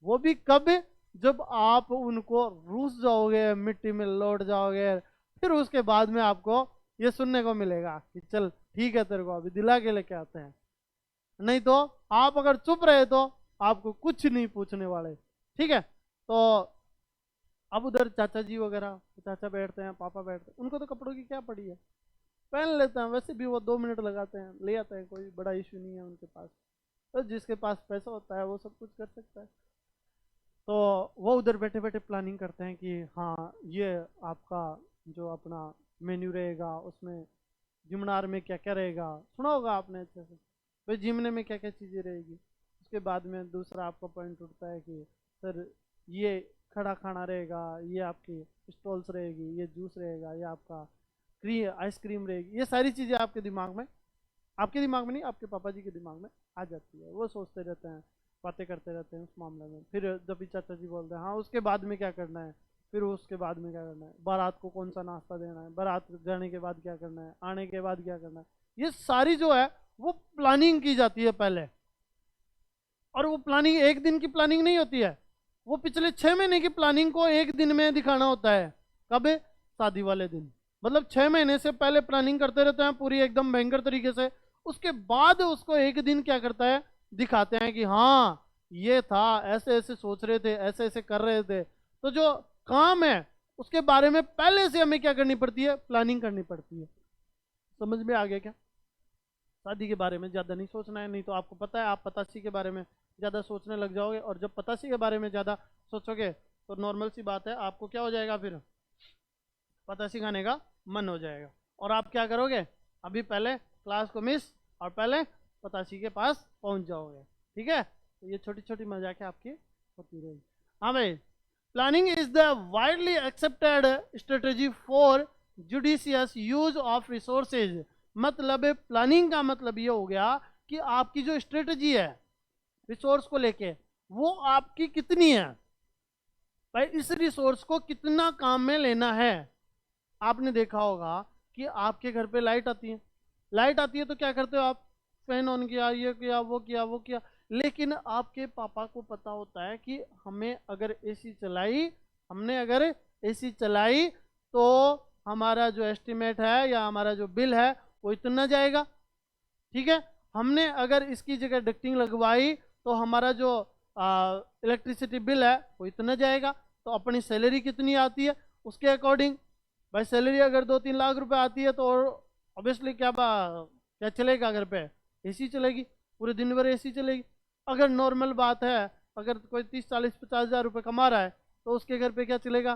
वो भी कब? जब आप उनको रूस जाओगे, मिट्टी में लौट जाओगे, फिर उसके बाद में आपको ये सुनने को मिलेगा कि चल ठीक है तेरे को अभी दिला के लेके आते हैं। नहीं तो आप अगर चुप रहे तो आपको कुछ नहीं पूछने वाले। ठीक है, तो अब उधर चाचा जी वगैरह, चाचा बैठते हैं, पापा बैठते हैं, उनको तो कपड़ों की क्या पड़ी है, पहन लेते हैं। वैसे भी वो 2 मिनट लगाते हैं, ले आते हैं, कोई बड़ा इशू नहीं है उनके पास। तो जिसके पास पैसा होता है वो सब कुछ कर सकता है। तो वो उधर बैठे बैठे प्लानिंग करते हैं कि हाँ ये आपका जो अपना मेन्यू रहेगा उसमें जिमनार में क्या क्या रहेगा, सुना होगा आपने अच्छे से, भाई जिमने में क्या क्या चीज़ें रहेगी। उसके बाद में दूसरा आपका पॉइंट उठता है कि सर ये खड़ा खाना रहेगा, ये आपकी स्टॉल्स रहेगी, ये जूस रहेगा, ये आपका आइसक्रीम रहेगी। ये सारी चीज़ें आपके दिमाग में, आपके दिमाग में नहीं, आपके पापा जी के दिमाग में आ जाती है। वो सोचते रहते हैं, बातें करते रहते हैं उस मामले में। फिर जब भी चाचा जी बोलते हैं हाँ उसके बाद में क्या करना है, फिर उसके बाद में क्या करना है, बारात को कौन सा नाश्ता देना है, बारात जाने के बाद क्या करना है, आने के बाद क्या करना है, ये सारी जो है वो प्लानिंग की जाती है पहले। और वो प्लानिंग एक दिन की प्लानिंग नहीं होती है, वो पिछले 6 महीने की प्लानिंग को एक दिन में दिखाना होता है। कब? शादी वाले दिन। मतलब 6 महीने से पहले प्लानिंग करते रहते हैं पूरी एकदम भयंकर तरीके से, उसके बाद उसको एक दिन क्या करता है, दिखाते हैं कि हाँ ये था, ऐसे ऐसे सोच रहे थे, ऐसे ऐसे कर रहे थे। तो जो काम है उसके बारे में पहले से हमें क्या करनी पड़ती है, प्लानिंग करनी पड़ती है। समझ में आ गया क्या? शादी के बारे में ज़्यादा नहीं सोचना है, नहीं तो आपको पता है आप पतासी के बारे में ज़्यादा सोचने लग जाओगे, और जब पतासी के बारे में ज़्यादा सोचोगे तो नॉर्मल सी बात है आपको क्या हो जाएगा, फिर पतासी खाने का मन हो जाएगा। और आप क्या करोगे, अभी पहले क्लास को मिस और पहले पतासी के पास पहुंच जाओगे। ठीक है, तो ये छोटी छोटी मजाकें आपकी होती रहेगी। हाँ भाई, planning is the widely accepted strategy for judicious use of resources. मतलब प्लानिंग का मतलब ये हो गया कि आपकी जो स्ट्रेटजी है रिसोर्स को लेके वो आपकी कितनी है, भाई इस रिसोर्स को कितना काम में लेना है। आपने देखा होगा कि आपके घर पे लाइट आती है, लाइट आती है तो क्या करते हो आप, फैन ऑन किया, ये किया, वो किया, वो किया। लेकिन आपके पापा को पता होता है कि हमें अगर एसी चलाई, हमने अगर एसी चलाई तो हमारा जो एस्टिमेट है या हमारा जो बिल है वो इतना जाएगा। ठीक है, हमने अगर इसकी जगह डक्टिंग लगवाई तो हमारा जो इलेक्ट्रिसिटी बिल है वो इतना जाएगा। तो अपनी सैलरी कितनी आती है उसके अकॉर्डिंग, भाई सैलरी अगर 2-3 लाख रुपए आती है तो ऑब्वियसली क्या चलेगा घर पे, एसी चलेगी, पूरे दिन भर एसी चलेगी। अगर नॉर्मल बात है, अगर कोई 30-40-50 हज़ार रुपये कमा रहा है तो उसके घर पे क्या चलेगा,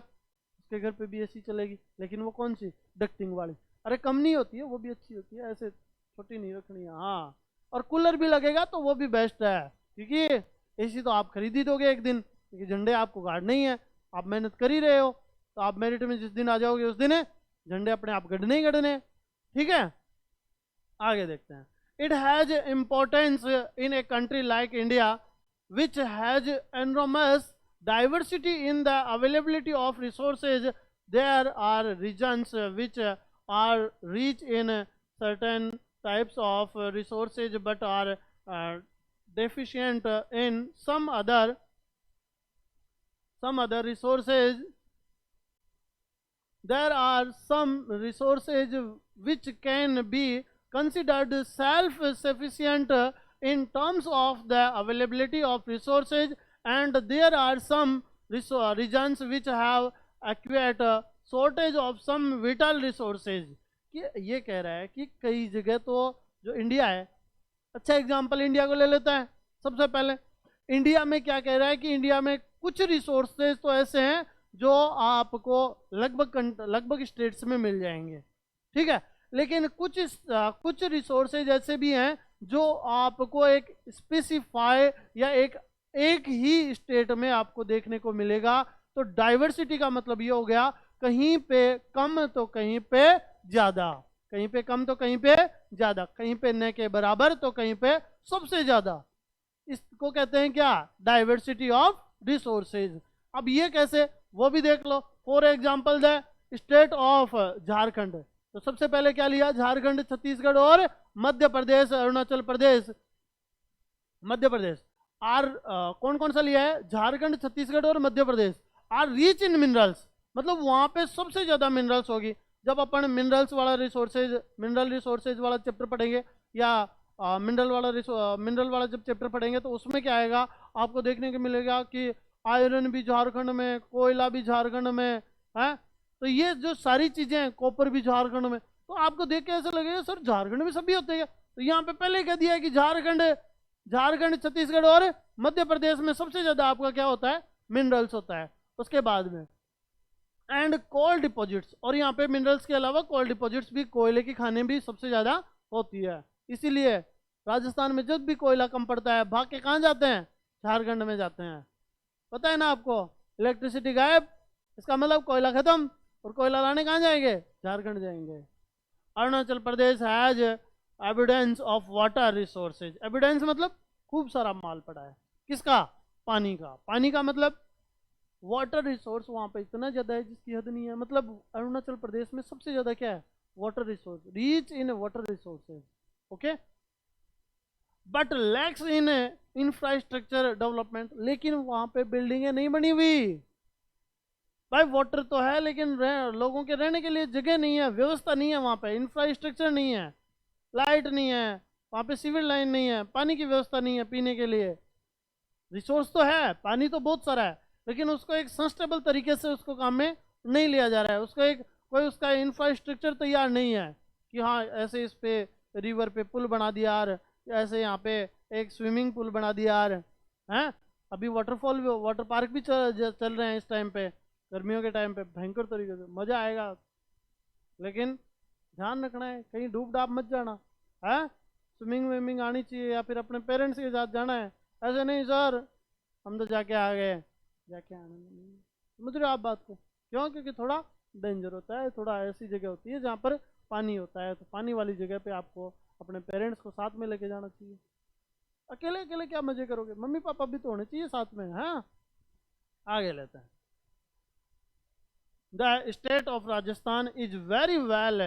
उसके घर पे भी एसी चलेगी, लेकिन वो कौन सी, डक्टिंग वाली। अरे कम नहीं होती है, वो भी अच्छी होती है, ऐसे छोटी नहीं रखनी है। हाँ, और कूलर भी लगेगा तो वो भी बेस्ट है, क्योंकि एसी तो आप खरीद ही दोगे एक दिन, क्योंकि झंडे आपको गाड़ने ही है, आप मेहनत कर ही रहे हो, तो आप मेरिट में जिस दिन आ जाओगे उस दिन झंडे अपने आप गढ़ने ही गढ़ने। ठीक है, आगे देखते हैं। It has importance in a country like India which has enormous diversity in the availability of resources. There are regions which are rich in certain types of resources but are deficient in some other resources. There are some resources which can be considered self-sufficient in terms of the availability of resources, and there are some regions which have acute shortage of some vital resources. कि ये कह रहा है कि कई जगह तो जो इंडिया है, अच्छा एग्जांपल इंडिया को ले लेता है। सबसे पहले इंडिया में क्या कह रहा है कि इंडिया में कुछ रिसोर्सेज तो ऐसे हैं जो आपको लगभग स्टेट्स में मिल जाएंगे। ठीक है, लेकिन कुछ रिसोर्सेज ऐसे भी हैं जो आपको एक स्पेसिफाई या एक ही स्टेट में आपको देखने को मिलेगा। तो डाइवर्सिटी का मतलब ये हो गया, कहीं पे कम तो कहीं पे ज्यादा, कहीं पे कम तो कहीं पे ज्यादा, कहीं पे न के बराबर तो कहीं पे सबसे ज्यादा। इसको कहते हैं क्या, डाइवर्सिटी ऑफ रिसोर्सेज। अब ये कैसे, वो भी देख लो। For example the state of Jharkhand. तो सबसे पहले क्या लिया, झारखंड, छत्तीसगढ़ और मध्य प्रदेश, अरुणाचल प्रदेश, मध्य प्रदेश। आर कौन कौन सा लिया है, झारखंड, छत्तीसगढ़ और Madhya Pradesh are rich in minerals, मतलब वहां पे सबसे ज्यादा मिनरल्स होगी। जब अपन मिनरल्स वाला रिसोर्सेज, मिनरल रिसोर्सेज वाला चैप्टर पढ़ेंगे या मिनरल वाला जब चैप्टर पढ़ेंगे तो उसमें क्या आएगा, आपको देखने को मिलेगा कि आयरन भी झारखंड में, कोयला भी झारखंड में है। तो ये जो सारी चीजें हैं, कॉपर भी झारखंड में, तो आपको देख के ऐसा लगेगा सर झारखंड में सभी होते हैं। तो यहाँ पे पहले कह दिया है कि झारखंड, छत्तीसगढ़ और मध्य प्रदेश में सबसे ज्यादा आपका क्या होता है, मिनरल्स होता है। उसके बाद में एंड कोल डिपॉजिट्स, और यहाँ पे मिनरल्स के अलावा कोल डिपॉजिट्स भी, कोयले की खानें भी सबसे ज्यादा होती है। इसीलिए राजस्थान में जब भी कोयला कम पड़ता है भाग के कहाँ जाते हैं, झारखंड में जाते हैं। पता है ना आपको, इलेक्ट्रिसिटी गायब, इसका मतलब कोयला खत्म, और कोयला लाने कहाँ जाएंगे, झारखंड जाएंगे। Arunachal Pradesh has evidence of water resources, evidence मतलब खूब सारा माल पड़ा है, किसका, पानी का। पानी का मतलब वाटर रिसोर्स वहां पे इतना ज्यादा है जिसकी हद नहीं है। मतलब अरुणाचल प्रदेश में सबसे ज्यादा क्या है, water resource, reach in water resources, okay. But lakhs in infrastructure development, लेकिन वहां पे बिल्डिंगें नहीं बनी हुई। भाई वाटर तो है लेकिन लोगों के रहने के लिए जगह नहीं है, व्यवस्था नहीं है वहां पे, इंफ्रास्ट्रक्चर नहीं है, लाइट नहीं है वहां पे, सिविल लाइन नहीं है, पानी की व्यवस्था नहीं है पीने के लिए। रिसोर्स तो है, पानी तो बहुत सारा है, लेकिन उसको एक सस्टेनेबल तरीके से उसको काम में नहीं लिया जा रहा है। उसको एक कोई उसका इंफ्रास्ट्रक्चर तैयार नहीं है कि हाँ ऐसे इस पे रिवर पे पुल बना दिया यार, ऐसे यहाँ पे एक स्विमिंग पूल बना दिया यार, हैं। अभी वाटरफॉल, वाटर पार्क भी चल रहे हैं इस टाइम पे, गर्मियों के टाइम पे भयंकर तरीके से मजा आएगा, लेकिन ध्यान रखना है कहीं डूब डाब मत जाना है। स्विमिंग विमिंग आनी चाहिए, या फिर अपने पेरेंट्स के साथ जाना है। ऐसे नहीं सर हम तो जाके आ गए, जाके आने नहीं, समझ रहे हो आप बात को, क्यों, क्योंकि थोड़ा डेंजर होता है, थोड़ा ऐसी जगह होती है जहाँ पर पानी होता है, तो पानी वाली जगह पे आपको अपने पेरेंट्स को साथ में लेके जाना चाहिए। अकेले अकेले क्या मजे करोगे, मम्मी पापा भी तो होने चाहिए साथ में, हाँ। आगे लेते हैं। The state of Rajasthan is very well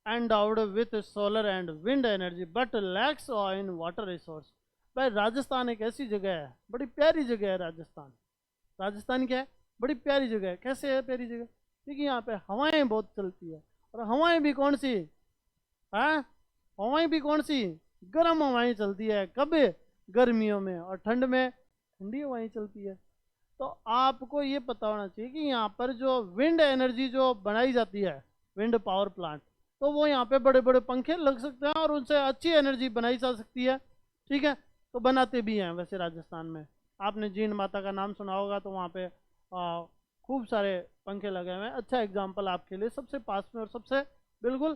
endowed with solar and wind energy but lacks in water resource। भाई राजस्थान एक ऐसी जगह है, बड़ी प्यारी जगह है राजस्थान। राजस्थान क्या है, बड़ी प्यारी जगह है। कैसे है प्यारी जगह, क्योंकि यहाँ पे हवाएं बहुत चलती है, और हवाएं भी कौन सी, हाँ, हवाएं भी कौन सी, गर्म हवाएं चलती है। कब, गर्मियों में, और ठंड में ठंडी हवाएं चलती है। तो आपको ये पता होना चाहिए कि यहाँ पर जो विंड एनर्जी जो बनाई जाती है, विंड पावर प्लांट, तो वो यहाँ पे बड़े बड़े पंखे लग सकते हैं और उनसे अच्छी एनर्जी बनाई जा सकती है, ठीक है। तो बनाते भी हैं वैसे राजस्थान में। आपने जीन माता का नाम सुना होगा, तो वहाँ पे खूब सारे पंखे लगे हुए हैं। अच्छा एग्जाम्पल आपके लिए सबसे पास में और सबसे बिल्कुल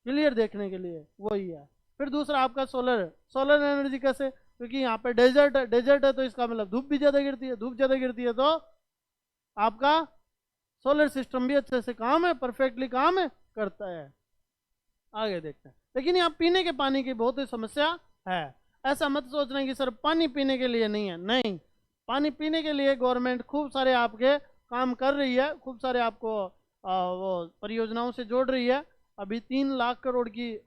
क्लियर देखने के लिए वही है। फिर दूसरा आपका सोलर, सोलर एनर्जी कैसे, क्योंकि यहाँ पे डेजर्ट है, डेजर्ट है तो इसका मतलब धूप भी ज़्यादा गिरती है, धूप ज़्यादा गिरती है तो आपका सोलर सिस्टम भी अच्छे से काम है, परफेक्टली काम है करता है। आगे देखते हैं। लेकिन यहाँ पीने के पानी की बहुत ही समस्या है। ऐसा मत सोचना कि सर पानी पीने के लिए नहीं है, नहीं, पानी पीने के लिए गवर्नमेंट खूब सारे आपके काम कर रही है, खूब सारे आपको वो परियोजनाओं से जोड़ रही है। अभी 3 लाख करोड़ की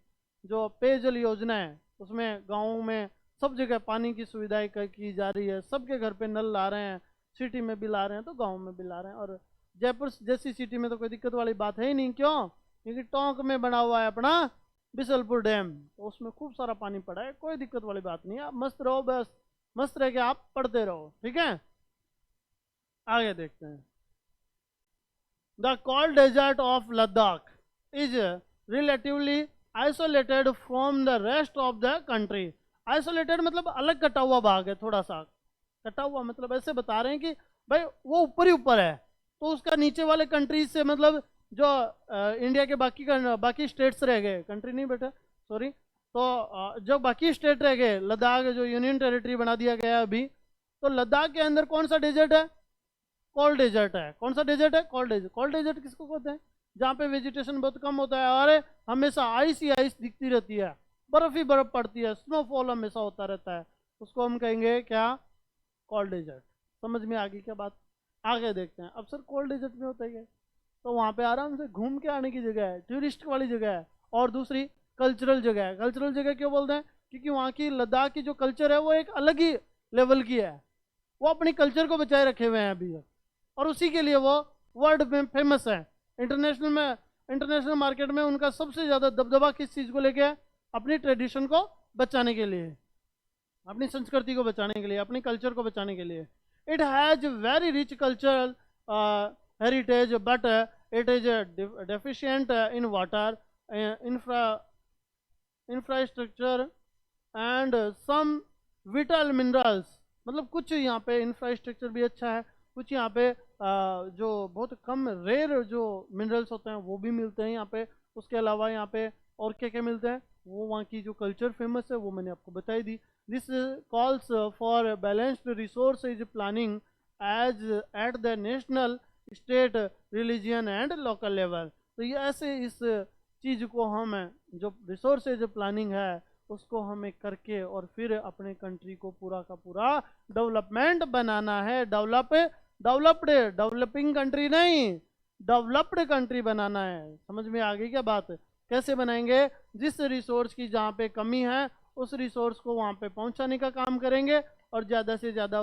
जो पेयजल योजना है, उसमें गाँव में सब जगह पानी की सुविधाएं की जा रही है, सबके घर पे नल ला रहे हैं, सिटी में भी ला रहे हैं तो गांव में भी ला रहे हैं। और जयपुर जैसी सिटी में तो कोई दिक्कत वाली बात है ही नहीं, क्यों, क्योंकि टोंक में बना हुआ है अपना बिसलपुर डैम, तो उसमें खूब सारा पानी पड़ा है, कोई दिक्कत वाली बात नहीं है। आप मस्त रहो, बस मस्त रह के आप पढ़ते रहो, ठीक है। आगे देखते हैं। The cold desert of Ladakh is relatively isolated from the rest of the country. Isolated मतलब अलग कटा हुआ भाग है, थोड़ा सा कटा हुआ, मतलब ऐसे बता रहे हैं कि भाई वो ऊपर ही ऊपर है, तो उसका नीचे वाले कंट्रीज से, मतलब जो इंडिया के बाकी स्टेट्स रह गए, कंट्री नहीं बेटा सॉरी, तो जो बाकी स्टेट रह गए, लद्दाख जो यूनियन टेरिटरी बना दिया गया है अभी, तो लद्दाख के अंदर कौन सा डेजर्ट है, कोल्ड डेजर्ट है। कौन सा डेजर्ट है, कोल्ड डेजर्ट। कोल्ड डेजर्ट किसको कहते हैं, जहाँ पे वेजिटेशन बहुत कम होता है और हमेशा आइस ही आइस दिखती रहती है, बर्फ ही बर्फ पड़ती है, स्नोफॉल हमेशा होता रहता है, उसको हम कहेंगे क्या, कोल्ड डेजर्ट। समझ में आ गई क्या बात। आगे देखते हैं। अब सर कोल्ड डेजर्ट में होता है क्या, तो वहाँ पे आराम से घूम के आने की जगह है, टूरिस्ट वाली जगह है। और दूसरी कल्चरल जगह है। कल्चरल जगह क्यों बोलते हैं? क्योंकि वहाँ की लद्दाख की जो कल्चर है वो एक अलग ही लेवल की है। वो अपनी कल्चर को बचाए रखे हुए हैं अभी तक, और उसी के लिए वो वर्ल्ड में फेमस है। इंटरनेशनल मार्केट में उनका सबसे ज़्यादा दबदबा किस चीज़ को लेके है? अपनी ट्रेडिशन को बचाने के लिए, अपनी संस्कृति को बचाने के लिए, अपनी कल्चर को बचाने के लिए। It has very rich cultural heritage but it is deficient in water infrastructure and some vital minerals. मतलब कुछ यहाँ पे इंफ्रास्ट्रक्चर भी अच्छा है, कुछ यहाँ पे जो बहुत कम रेयर जो मिनरल्स होते हैं वो भी मिलते हैं यहाँ पे। उसके अलावा यहाँ पे और क्या क्या मिलते हैं, वो वहाँ की जो कल्चर फेमस है वो मैंने आपको बताई दी। This calls for balanced resources planning as at the national, state, regional and local level. तो ये ऐसे इस चीज़ को हम जो रिसोर्सेज प्लानिंग है उसको हमें करके और फिर अपने कंट्री को पूरा का पूरा डेवलपमेंट बनाना है। डेवलपिंग कंट्री नहीं, डेवलप्ड कंट्री बनाना है। समझ में आ गई क्या बात? कैसे बनाएंगे? जिस रिसोर्स की जहाँ पे कमी है उस रिसोर्स को वहाँ पे पहुँचाने का काम करेंगे और ज़्यादा से ज़्यादा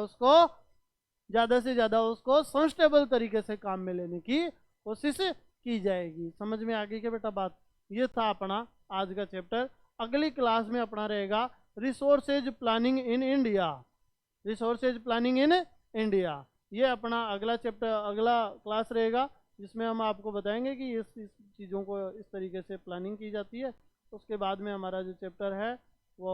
उसको सस्टेनेबल तरीके से काम में लेने की कोशिश की जाएगी। समझ में आ गई क्या बेटा बात? ये था अपना आज का चैप्टर। अगली क्लास में अपना रहेगा resources planning in India. Resources planning in India, ये अपना अगला चैप्टर, अगला क्लास रहेगा, जिसमें हम आपको बताएंगे कि इस चीज़ों को इस तरीके से प्लानिंग की जाती है। उसके बाद में हमारा जो चैप्टर है वो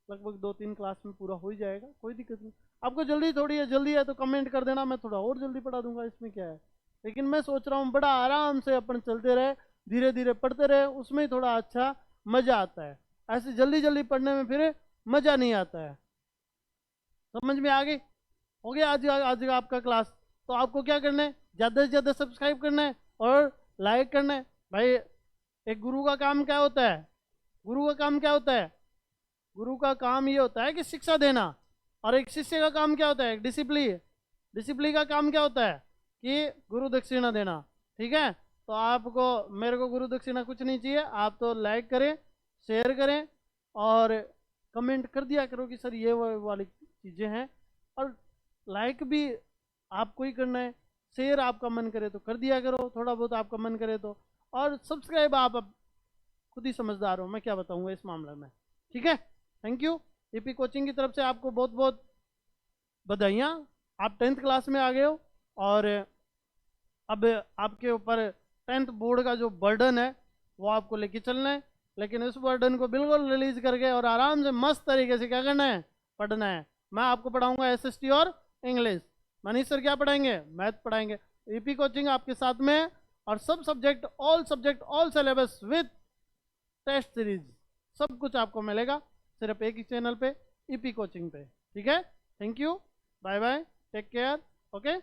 लगभग 2-3 क्लास में पूरा हो ही जाएगा, कोई दिक्कत नहीं। आपको जल्दी है तो कमेंट कर देना, मैं थोड़ा और जल्दी पढ़ा दूंगा, इसमें क्या है। लेकिन मैं सोच रहा हूँ बड़ा आराम से अपन चलते रहे, धीरे धीरे पढ़ते रहे, उसमें थोड़ा अच्छा मज़ा आता है। ऐसे जल्दी पढ़ने में फिर मज़ा नहीं आता है। समझ में आ गई? हो गया आज का आपका क्लास। तो आपको क्या करना है? ज़्यादा से ज़्यादा सब्सक्राइब करना है और लाइक करना है। भाई एक गुरु का काम क्या होता है? गुरु का काम क्या होता है? गुरु का काम ये होता है कि शिक्षा देना। और एक शिष्य का काम क्या होता है? डिसिप्लिन का काम क्या होता है? कि गुरु दक्षिणा देना। ठीक है, तो आपको मेरे को गुरु दक्षिणा कुछ नहीं चाहिए। आप तो लाइक करें, शेयर करें और कमेंट कर दिया करो कि सर ये वाली चीज़ें हैं। और लाइक भी आपको ही करना है, शेयर आपका मन करे तो कर दिया करो, थोड़ा बहुत आपका मन करे तो। और सब्सक्राइब आप अब खुद ही समझदार हो, मैं क्या बताऊंगा इस मामले में। ठीक है, थैंक यू। ईपी कोचिंग की तरफ से आपको बहुत बहुत बधाइयाँ। आप 10th क्लास में आ गए हो और अब आपके ऊपर 10th बोर्ड का जो बर्डन है वो आपको लेके चलना है। लेकिन इस बर्डन को बिल्कुल रिलीज करके और आराम से मस्त तरीके से क्या करना है? पढ़ना है। मैं आपको पढ़ाऊंगा एसएसटी और इंग्लिश। मनीष सर क्या पढ़ाएंगे? मैथ पढ़ाएंगे। ईपी कोचिंग आपके साथ में है और सब subject all syllabus with test series सब कुछ आपको मिलेगा सिर्फ एक ही चैनल पे, ईपी कोचिंग पे। ठीक है, thank you, bye bye, take care, okay.